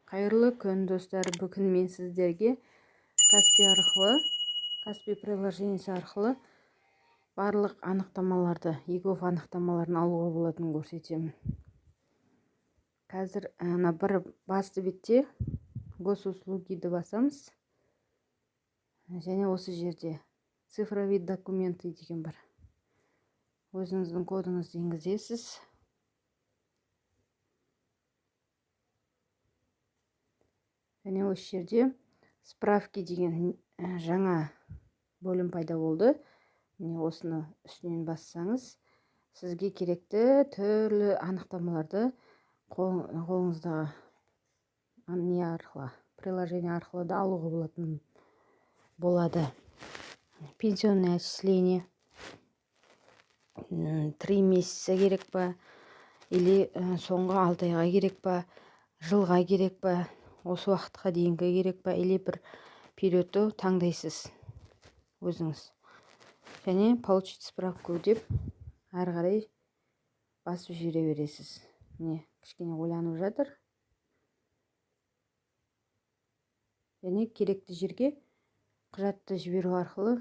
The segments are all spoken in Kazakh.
Қайырлы күн достар, бүгін мен сіздерге Каспи приложениесі арқылы барлық анықтамаларды, егов анықтамаларын алуға болатынын көрсетемін. Қазір бір басты бетте госуслугиді басамыз. Және осы жерде цифровые документы деген бар. Өзіңіздің кодыңызды енгізесіз. Және осы жерде справки деген жаңа бөлім пайда болды. Міне осыны үстінен бассаңыз, сізге керекті түрлі анықтамаларды қолыңыздағы приложение арқылы да алуға болады. Пенсионное отчисление 3 месяца керек па, или соңғы 6 айға керек па, жылға керек па, осы уақытқа дейінгі керек па, или бір периодты таңдайсыз өзіңіз. Және получить справку деп әрі қарай басып жібере бересіз. Міне, кішкене ойланып жатыр. Және керекті жерге құжатты жіберу арқылы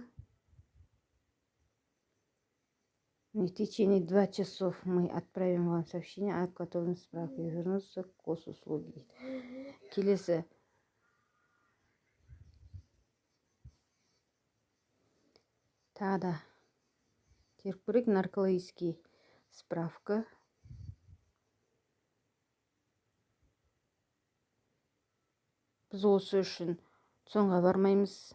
в течение 2 часов мы отправим вам сообщение о готовности справки вернуться к госуслуги. Келесі тағы да теріп көрейік. Наркологический справка. Біз осы үшін соңға бармаймыз.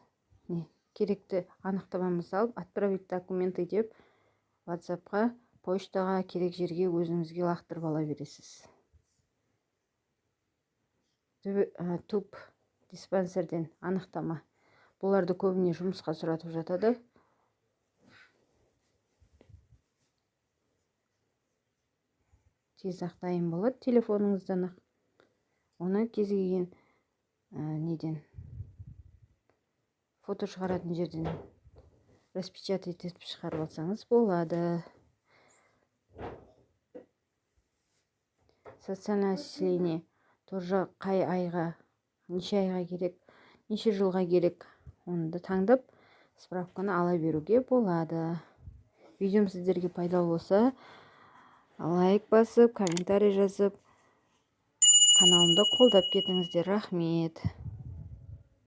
Керекті анықтамамызды алып, отправить документы деп WhatsApp-қа, почтаға, керек жерге өзіңізге лақтырып ала бересіз. Туп диспансерден анықтама. Бұларды көбіне жұмысқа сұратып жатады. Тез дайын болады телефоныңыздан ақ. Оны кез келген неден фото шығаратын жерден распечатать етіп шығарып алсаңыз болады. Социальное отчисление тоже қай айға, неше айға керек, неше жылға керек, оны да таңдап справканы ала беруге болады. Видеом сіздерге пайдалы болса, лайк басып, комментарий жазып, каналымды қолдап кетіңіздер. Рахмет.